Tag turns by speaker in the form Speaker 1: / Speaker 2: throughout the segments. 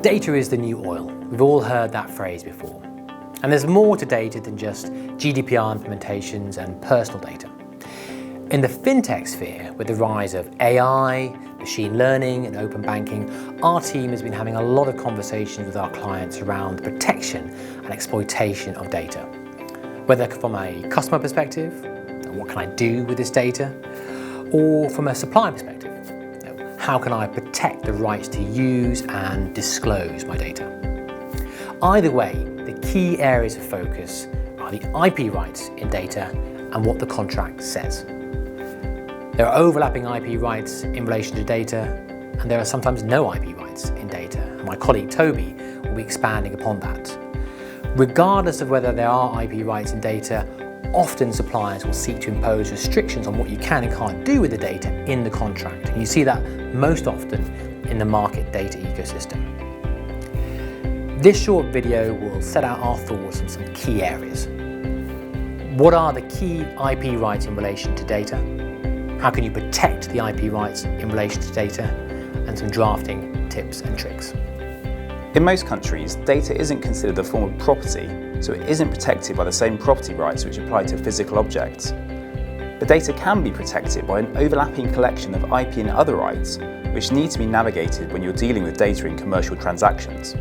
Speaker 1: Data is the new oil. We've all heard that phrase before. And there's more to data than just GDPR implementations and personal data. In the fintech sphere, with the rise of AI, machine learning and open banking, our team has been having a lot of conversations with our clients around the protection and exploitation of data. Whether from a customer perspective, what can I do with this data? Or from a supplier perspective, how can I protect the rights to use and disclose my data? Either way, the key areas of focus are the IP rights in data and what the contract says. There are overlapping IP rights in relation to data, and there are sometimes no IP rights in data. And my colleague Toby will be expanding upon that. Regardless of whether there are IP rights in data, often suppliers will seek to impose restrictions on what you can and can't do with the data in the contract. And you see that most often in the market data ecosystem. This short video will set out our thoughts on some key areas. What are the key IP rights in relation to data? How can you protect the IP rights in relation to data? And some drafting tips and tricks.
Speaker 2: In most countries, data isn't considered a form of property, so it isn't protected by the same property rights which apply to physical objects. But data can be protected by an overlapping collection of IP and other rights, which need to be navigated when you're dealing with data in commercial transactions.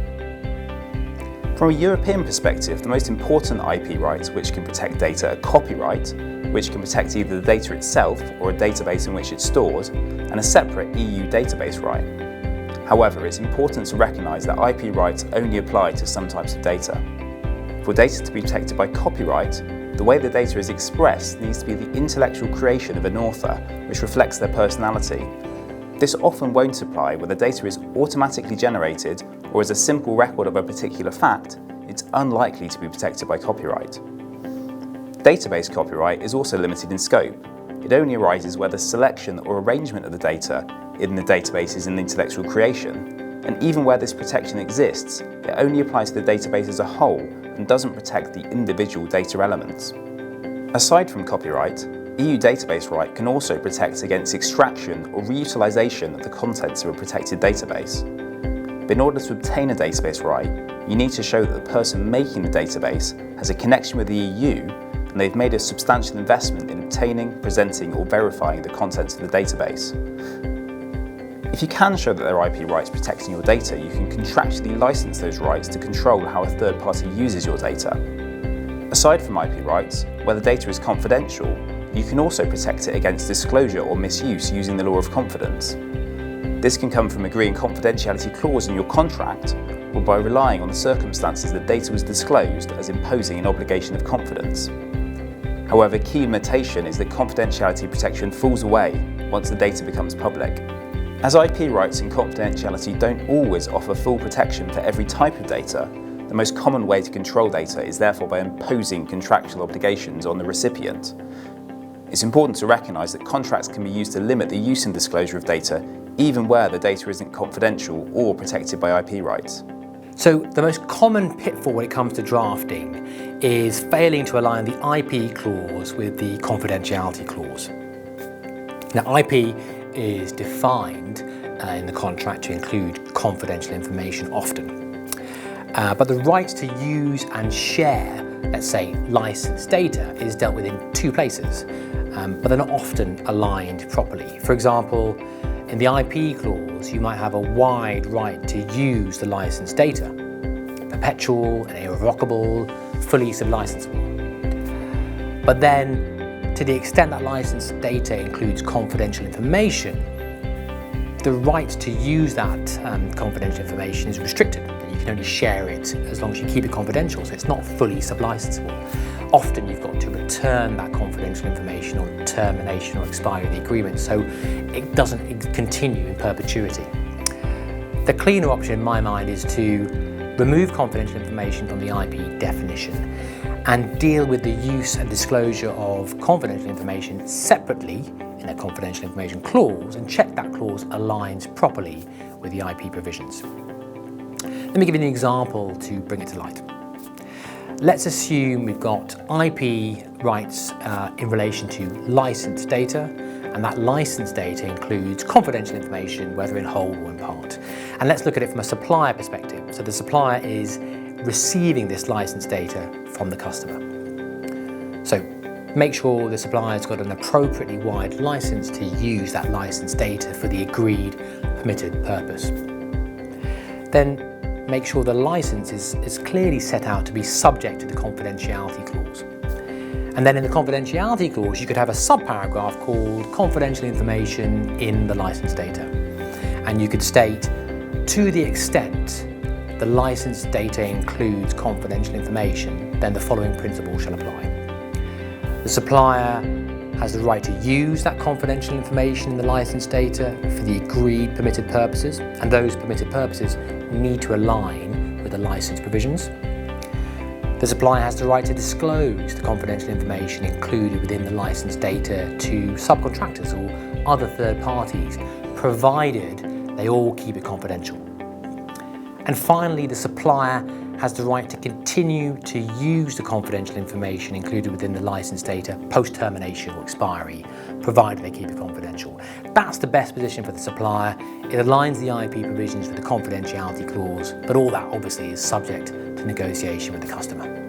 Speaker 2: From a European perspective, the most important IP rights which can protect data are copyright, which can protect either the data itself or a database in which it's stored, and a separate EU database right. However, it's important to recognise that IP rights only apply to some types of data. For data to be protected by copyright, the way the data is expressed needs to be the intellectual creation of an author, which reflects their personality. This often won't apply where the data is automatically generated or is a simple record of a particular fact. It's unlikely to be protected by copyright. Database copyright is also limited in scope. It only arises where the selection or arrangement of the data in the database is an intellectual creation, and even where this protection exists, it only applies to the database as a whole and doesn't protect the individual data elements. Aside from copyright, EU database right can also protect against extraction or reutilisation of the contents of a protected database. But in order to obtain a database right, you need to show that the person making the database has a connection with the EU and they've made a substantial investment in obtaining, presenting or verifying the contents of the database. If you can show that there are IP rights protecting your data, you can contractually license those rights to control how a third party uses your data. Aside from IP rights, where the data is confidential, you can also protect it against disclosure or misuse using the law of confidence. This can come from agreeing confidentiality clause in your contract or by relying on the circumstances that data was disclosed as imposing an obligation of confidence. However, key limitation is that confidentiality protection falls away once the data becomes public. As IP rights and confidentiality don't always offer full protection for every type of data, the most common way to control data is therefore by imposing contractual obligations on the recipient. It's important to recognise that contracts can be used to limit the use and disclosure of data, even where the data isn't confidential or protected by IP rights.
Speaker 1: So the most common pitfall when it comes to drafting is failing to align the IP clause with the confidentiality clause. Now, IP is defined in the contract to include confidential information often. But the rights to use and share, let's say, licensed data is dealt with in two places, but they're not often aligned properly. For example, in the IP clause, you might have a wide right to use the licensed data, perpetual and irrevocable, fully sublicensable. But then, to the extent that licensed data includes confidential information, the right to use that confidential information is restricted. You can only share it as long as you keep it confidential, so it's not fully sublicensable. Often you've got to return that confidential information on termination or expiry of the agreement, so it doesn't continue in perpetuity. The cleaner option in my mind is to remove confidential information from the IP definition and deal with the use and disclosure of confidential information separately in a confidential information clause and check that clause aligns properly with the IP provisions. Let me give you an example to bring it to light. Let's assume we've got IP rights in relation to licensed data And that license data includes confidential information, whether in whole or in part. And let's look at it from a supplier perspective. So the supplier is receiving this license data from the customer. So make sure the supplier's got an appropriately wide license to use that license data for the agreed permitted purpose. Then make sure the license is clearly set out to be subject to the confidentiality clause. And then in the confidentiality clause, you could have a subparagraph called confidential information in the license data. And you could state, to the extent the license data includes confidential information, then the following principle shall apply. The supplier has the right to use that confidential information in the license data for the agreed permitted purposes, and those permitted purposes need to align with the license provisions. The supplier has the right to disclose the confidential information included within the license data to subcontractors or other third parties, provided they all keep it confidential. And finally, the supplier has the right to continue to use the confidential information included within the license data post-termination or expiry, provided they keep it confidential. That's the best position for the supplier. It aligns the IP provisions with the confidentiality clause, but all that obviously is subject to negotiation with the customer.